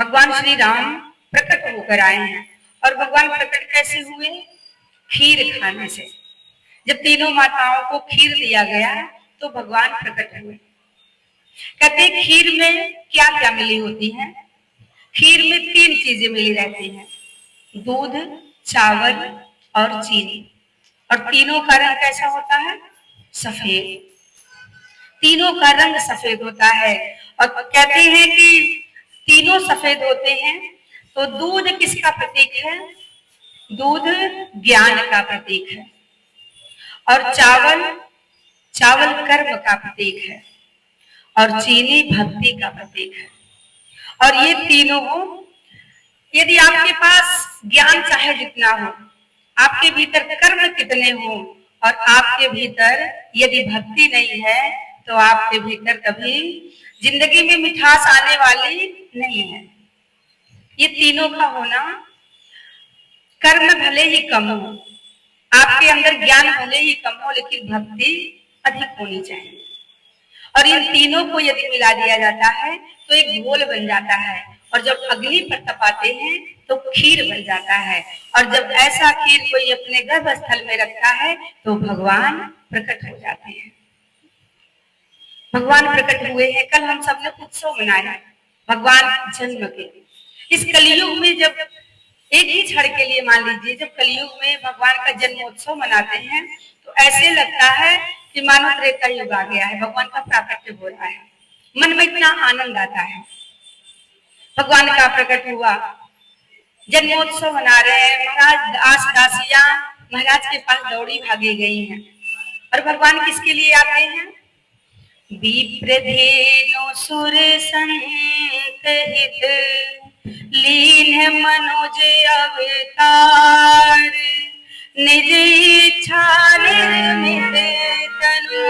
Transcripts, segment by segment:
भगवान श्री राम प्रकट होकर आए हैं। और भगवान प्रकट कैसे हुए? खीर खाने से। जब तीनों माताओं को खीर दिया गया तो भगवान प्रकट हुए। कहते हैं खीर में क्या क्या मिली होती है? खीर में 3 चीजें मिली रहती हैं, दूध, चावल और चीनी। और तीनों का रंग कैसा होता है? सफेद। तीनों का रंग सफेद होता है। और कहते हैं कि तीनों सफेद होते हैं। तो दूध किसका प्रतीक है? दूध ज्ञान का प्रतीक है। और चावल, चावल कर्म का प्रतीक है। और चीनी भक्ति का प्रतीक है। और ये तीनों, यदि आपके पास ज्ञान चाहे जितना हो, आपके भीतर कर्म कितने हो, और आपके भीतर यदि भक्ति नहीं है तो आपके भीतर कभी जिंदगी में मिठास आने वाली नहीं है। ये तीनों का होना, कर्म भले ही कम हो, आपके अंदर ज्ञान भले ही कम हो, लेकिन भक्ति अधिक होनी चाहिए। और इन तीनों को यदि मिला दिया जाता है तो एक घोल बन जाता है। और जब अग्नि पर तपाते हैं तो खीर बन जाता है। और जब ऐसा खीर कोई अपने गर्भ स्थल में रखता है तो भगवान प्रकट हो जाते हैं। भगवान प्रकट हुए हैं। कल हम सबने उत्सव मनाया भगवान जन्म के। इस कलयुग में जब एक ही क्षण के लिए मान लीजिए, जब कलयुग में भगवान का जन्मोत्सव मनाते हैं तो ऐसे लगता है कि मानो त्रेता युग आ गया है, भगवान का प्राकट्य हो रहा है। मन में इतना आनंद आता है। भगवान का प्रकट हुआ, जन्मोत्सव मना रहे हैं। महाराज दास दासियां महाराज के पास दौड़ी भागी गई हैं। और भगवान किसके लिए आते हैं? विप्रधेनु सुर संत हित लीन मनोज अवतार निज इच्छा निर्मित तनु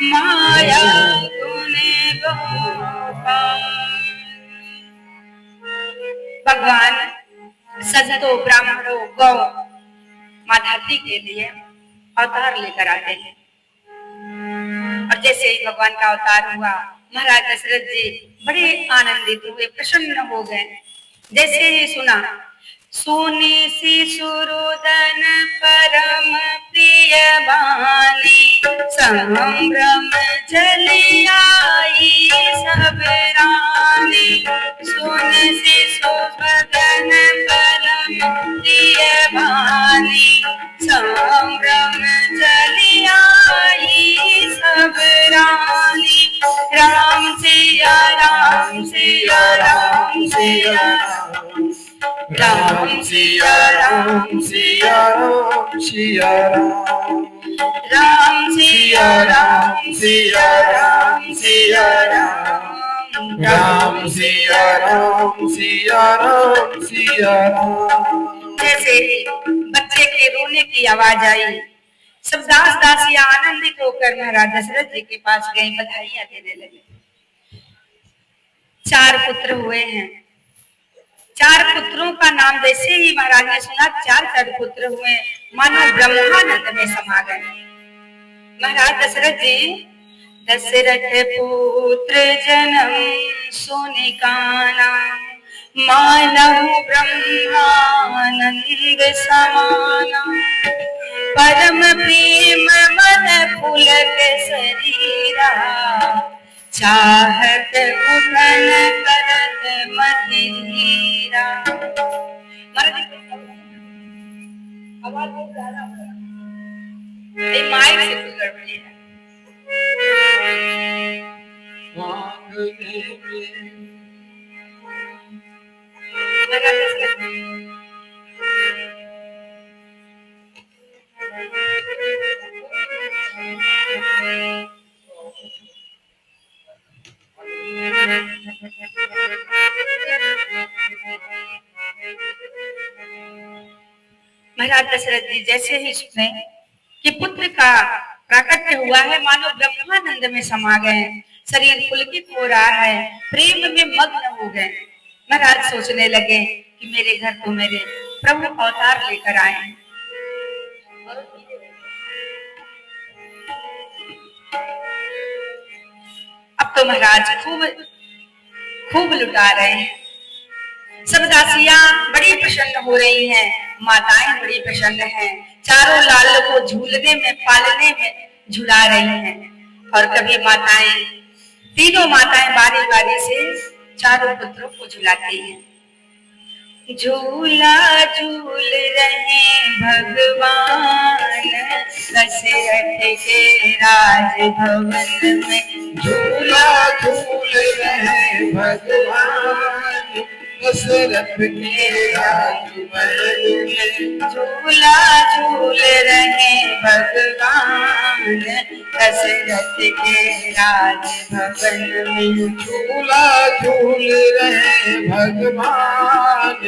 माया गुण गोपाल। भगवान संतों, ब्राह्मणों, गौ, माँ धरती के लिए अवतार लेकर आते हैं। और जैसे ही भगवान का अवतार हुआ, महाराज दशरथ जी बड़े आनंदित हुए, प्रसन्न हो गए। जैसे ही सुना, सुनी शिशुरुदन परम प्रिय वाणी संभ्रम चली आई सब रानी। सुन शिशुरुदन परम प्रिय वाणी संभ्रम चली आई सब रानी। राम सिया राम सिया राम सिया राम सिया राम सिया राम सिया राम सिया राम सिया राम सिया राम राम सिया राम सिया राम सिया राम। जैसे बच्चे के रोने की आवाज आई, सब दास दासियां आनंदित होकर महाराज दशरथ जी के पास गए, बधाइयां देने लगे। 4 पुत्र हुए हैं। 4 पुत्रों का नाम जैसे ही महाराज ने सुना, 4 पुत्र हुए, मानो ब्रह्मानंद में समा गए। महाराज दशरथ जी, दशरथ पुत्र जन्म सुनि काना मानहु ब्रह्मानंद समाना। परम प्रेम मन पुलक शरीरा चाहत उठन करत मति धीरा। आवाज बहुत ज्यादा हो रहा है, माइक से कुछ गड़बड़ी है। महाराज दशरथ जी जैसे ही सुने कि पुत्र का प्राकट्य हुआ है, मानो ब्रह्मानंद में समा गए, शरीर पुलकित हो रहा है, प्रेम में मग्न हो गए। महाराज सोचने लगे कि मेरे घर तो मेरे प्रभु अवतार लेकर आए हैं। अब तो महाराज खूब लुटा रहे हैं। सब दासियां बड़ी प्रसन्न हो रही हैं, माताएं बड़ी प्रसन्न हैं, चारों लाल को झूलने में पालने में झुला रही हैं। और कभी माताएं, तीनों माताएं बारी बारी से चारों पुत्रों को झुलाती हैं। झूला झूल रहे भगवान दशरथ के राजभवन में, झूला झूल रहे भगवान दशरथ के राजमहल में। झूला झूल रहे भगवान दशरथ के राजभवन में। झूला झूल रहे भगवान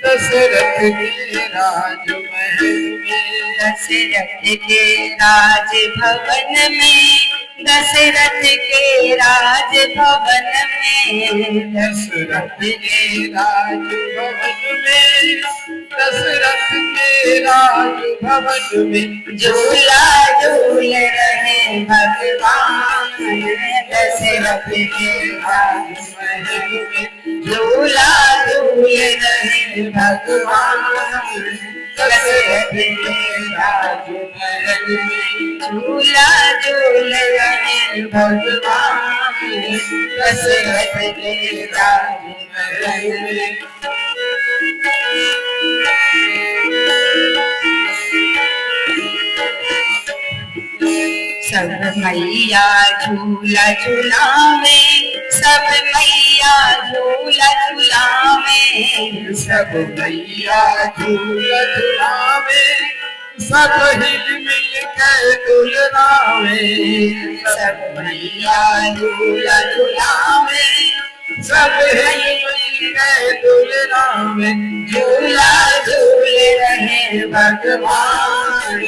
दशरथ के राजमहल में। दशरथ के राजभवन में, दशरथ के राजभवन में, दशरथ के राजभवन में। दशरथ के राजभवन में। झूला झूल रहे भगवान दशरथ के राजमहल में। झूला झूल रहे भगवान दशरथ के राजमहल में। झूला झूल रहे भगवान दशरथ के राजमहल में। सब मैया झूला झुलावे, सब मैया झूला झुलावे, सब मैया झूला झुलावे, सब हिल मिल के दुलरावे। सब मैया झूला झुलावे, सब हिल मिल के दुलरावे। झूला झूल रहे भगवान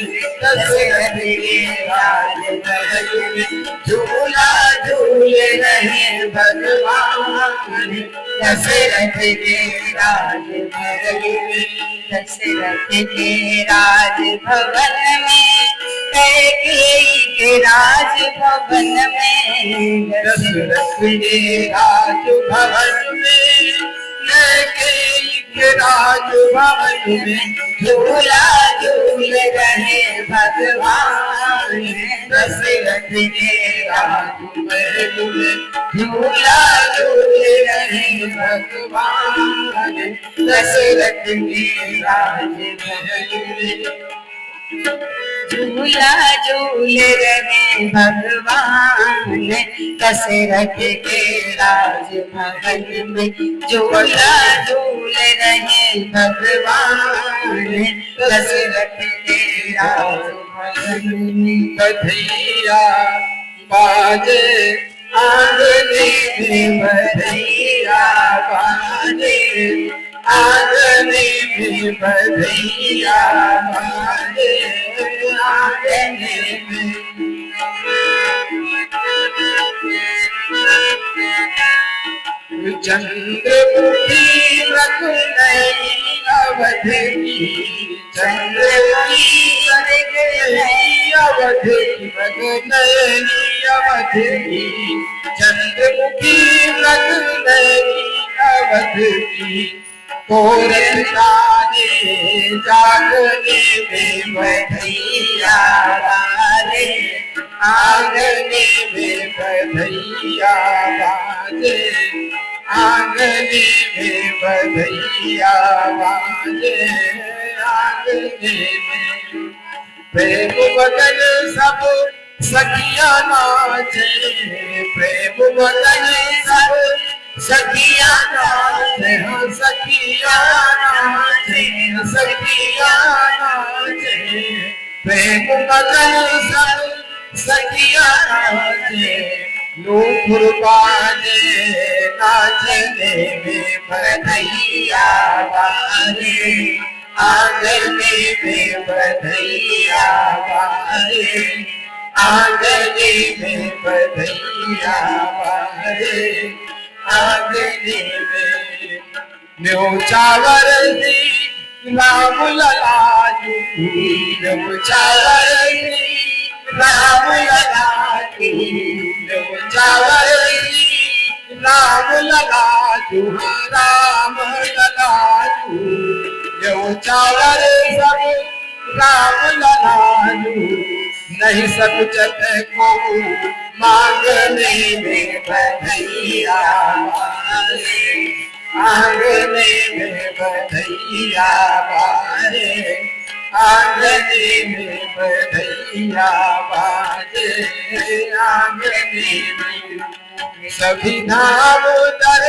दशरथ के राजमहल में। झूला झूल रहे भगवान दशरथ के राजमहल में। दशरथ के राजभवन में, कैकेयी के राजभवन में। दशरथ के राजभवन में, कैकेयी के राजभवन में। झूला झूल रहे भगवान दशरथ के राजमहल में। झूला झूल रहे भगवान दशरथ के राजमहल में। झूला झूल रहे भगवान दशरथ के राजमहल में। झूला झूल रहे भगवान दशरथ के राजमहल में। बधैया बाजे आंगने में। बधैया बाजे आंगने में। बधैया बाजे आंगने में। चंद्रमुखी रख नई अवध की। चंद्रमुखी रख नई अवध की। रख नई अवध की। चंद्रमुखी रख नई अवध की। कोरल तारे जागने में। बधैया बाजे आंगने में। बधैया बाजे आंगने में। बधैया बाजे आंगने में। प्रेम मगन सब सखिया नाचे। प्रेम मगन सब सखिया नाचे। सखिया नाचे। सखिया नाचे। प्रेम मगन सब सखिया नाचे। नूपुर बाजे नाचने में। बधैया बाजे आंगने में। बधैया बाजे आंगने में। बधैया बाजे आंगने में। न्योचावर दी राम लला की। न्योचावर दी राम लला की। न्योचावर दी राम लला राम ललाजू यो चावल सब राम ललाजू नहीं सकुचत को मांगने में बधैया बारे आंगने में बधैया बारे आंगने में बधैया बाजे आंगने में सभी धाम दर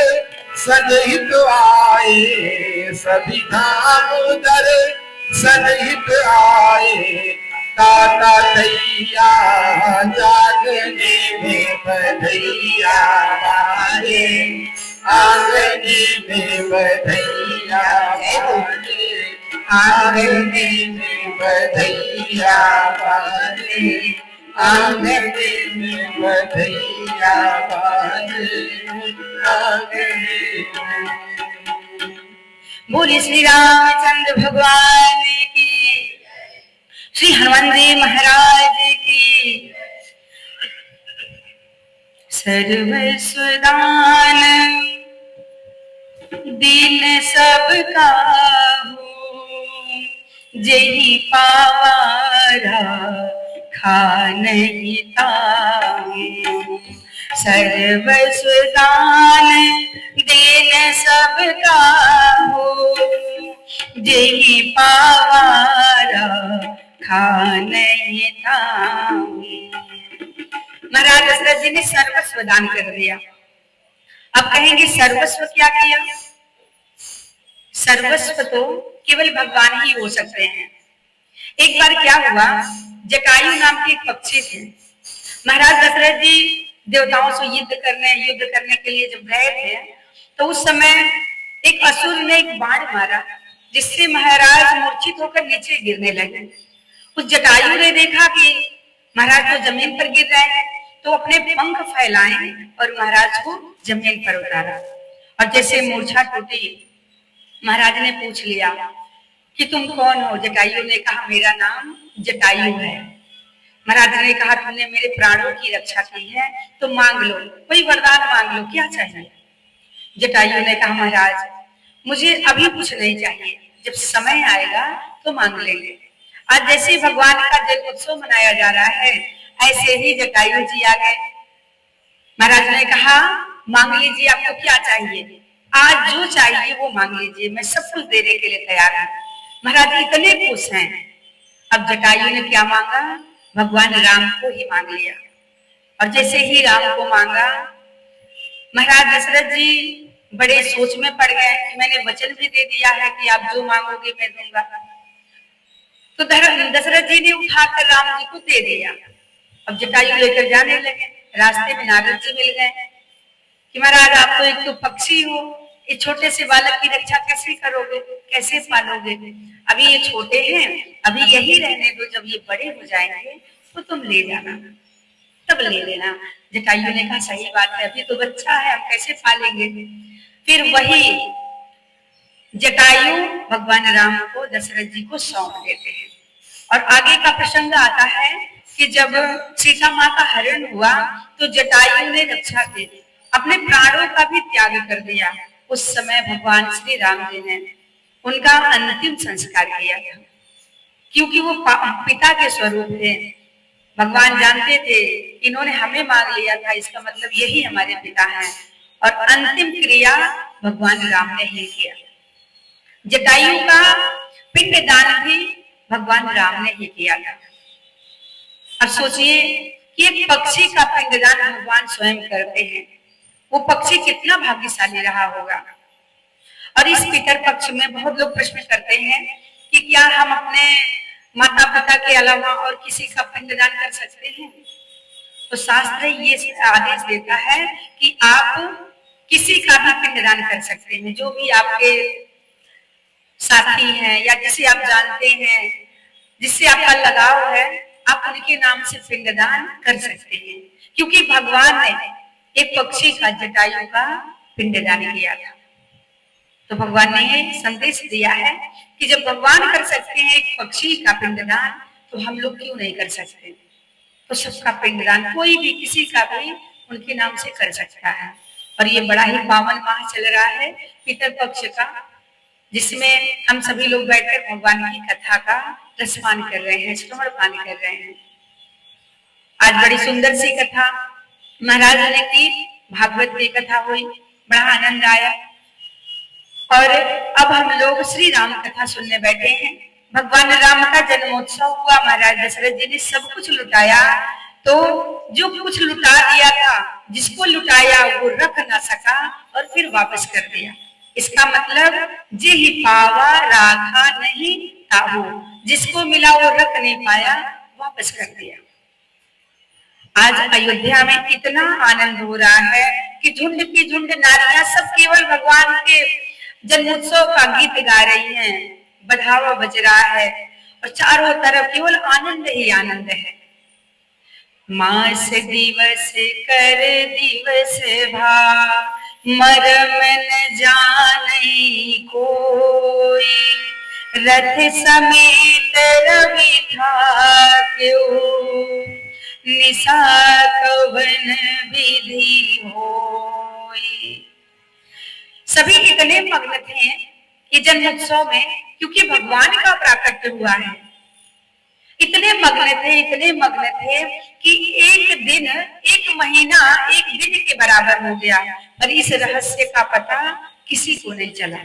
सनहित आए सभी धाम दर सनहित आए ताता तैया जागने में बधैया बारे आंगने में बधैया बारे आंगने में बधैया बारे आंगने में बधैया बारे आंगने बोले श्री रामचंद्र भगवान की, श्री हनुमान जी महाराज की। सर्वस्वदान दिन सबका जही पावारा खा नहीं ताऊं। सर्वस्वदान दिन सबका हो जही पावारा खा नहीं ताऊं। महाराज दशरथ जी ने सर्वस्व दान कर दिया। अब कहेंगे सर्वस्व क्या किया? सर्वस्व तो केवल भगवान ही हो सकते हैं। एक बार क्या हुआ, जटायु नाम के एक पक्षी थे। महाराज दशरथ जी देवताओं से युद्ध करने के लिए जब गए थे तो उस समय एक असुर ने एक बाण मारा जिससे महाराज मूर्छित होकर नीचे गिरने लगे। उस जटायु ने देखा कि महाराज तो जमीन पर गिर रहे हैं तो अपने पंख फैलाए और महाराज को जमीन पर उतारा। और जैसे मूर्छा टूटी, महाराज ने पूछ लिया कि तुम कौन हो? जटायु ने कहा मेरा नाम जटायु है। महाराज ने कहा तुमने मेरे प्राणों की रक्षा की है तो मांग लो, कोई वरदान मांग लो, क्या चाहिए? जटायु ने कहा महाराज मुझे अभी कुछ नहीं चाहिए, जब समय आएगा तो मांग लेंगे। आज जैसे भगवान का जन्मोत्सव मनाया जा रहा है ऐसे ही जटायु जी आ गए। महाराज ने कहा मांग लीजिए, आपको क्या चाहिए? आज जो चाहिए वो मांग लीजिए, मैं सब कुछ देने के लिए तैयार हूं। महाराज इतने खुश हैं। अब जटायु ने क्या मांगा? भगवान राम को ही मांग लिया। और जैसे ही राम को मांगा, महाराज दशरथ जी बड़े सोच में पड़ गए कि मैंने वचन भी दे दिया है कि आप जो मांगोगे मैं दूंगा। तो दशरथ जी ने उठाकर राम जी को दे दिया। अब जटायु लेकर जाने लगे। रास्ते में नारद जी मिल गए कि महाराज आप तो एक तो पक्षी हो, इस छोटे से बालक की रक्षा कैसे करोगे, कैसे पालोगे? अभी ये छोटे हैं, अभी यही रहने दो, जब ये बड़े हो जाएंगे तो तुम ले जाना, तब ले लेना। जटायु ने कहा सही बात है, अभी तो बच्चा है, हम कैसे पालेंगे? फिर वही जटायु भगवान राम को दशरथ जी को सौंप देते हैं। और आगे का प्रसंग आता है कि जब सीता माँ का हरण हुआ तो जटायु ने रक्षा की, अपने प्राणों का भी त्याग कर दिया। उस समय भगवान श्री राम जी ने उनका अंतिम संस्कार किया था, क्योंकि वो पिता के स्वरूप थे। भगवान जानते थे इन्होंने हमें मांग लिया था, इसका मतलब यही हमारे पिता हैं। और अंतिम क्रिया भगवान राम ने ही किया। जटायु का पिंडदान भी भगवान राम ने ही किया था। अब सोचिए कि एक पक्षी का पिंडदान भगवान स्वयं करते हैं, वो पक्षी कितना भाग्यशाली रहा होगा। और इस पितर पक्ष में बहुत लोग प्रश्न करते हैं कि क्या हम अपने माता पिता के अलावा और किसी का पिंडदान कर सकते हैं? तो शास्त्र ये आदेश देता है कि आप किसी का भी पिंडदान कर सकते हैं। जो भी आपके साथी हैं या जिसे आप जानते हैं, जिससे आपका लगाव है, आप उनके नाम से पिंडदान कर सकते हैं। क्योंकि भगवान ने एक पक्षी का जटायु का पिंडदान किया था। तो भगवान ने संदेश दिया है कि जब भगवान कर सकते हैं एक पक्षी का पिंडदान, तो हम लोग क्यों नहीं कर सकते? तो सबका पिंडदान कोई भी किसी का भी उनके नाम से कर सकता है। और ये बड़ा ही पावन माह चल रहा है पितर पक्ष का, जिसमें हम सभी लोग बैठकर भगवान की कथा का रसपान कर रहे हैं, श्रवण पान कर रहे हैं। आज बड़ी सुंदर सी कथा महाराज ने की, भागवत की कथा हुई, बड़ा आनंद आया। और अब हम लोग श्री राम कथा सुनने बैठे हैं। भगवान राम का जन्मोत्सव हुआ, महाराज दशरथ जी ने सब कुछ लुटाया, तो जो कुछ लुटा दिया था, जिसको लुटाया वो रख ना सका और फिर वापस कर दिया। इसका मतलब जे ही पावा राखा नहीं ताहू, जिसको मिला वो रख नहीं पाया, वापस कर दिया। आज अयोध्या में इतना आनंद हो रहा है कि झुंड की झुंड नारियां सब केवल भगवान के जन्मोत्सव का गीत गा रही हैं, बढ़ावा बज रहा है और चारों तरफ केवल आनंद ही आनंद है। मास दिवस कर दिवस भा, मरम न जाने कोई, रथ समेत रवि था क्यों, निशा कवन विधि होई। सभी इतने मग्न थे कि जन्मोत्सव में, क्योंकि भगवान का प्राकट्य हुआ है, इतने मग्न थे कि एक दिन, एक महीना एक दिन के बराबर हो गया, पर इस रहस्य का पता किसी को नहीं चला।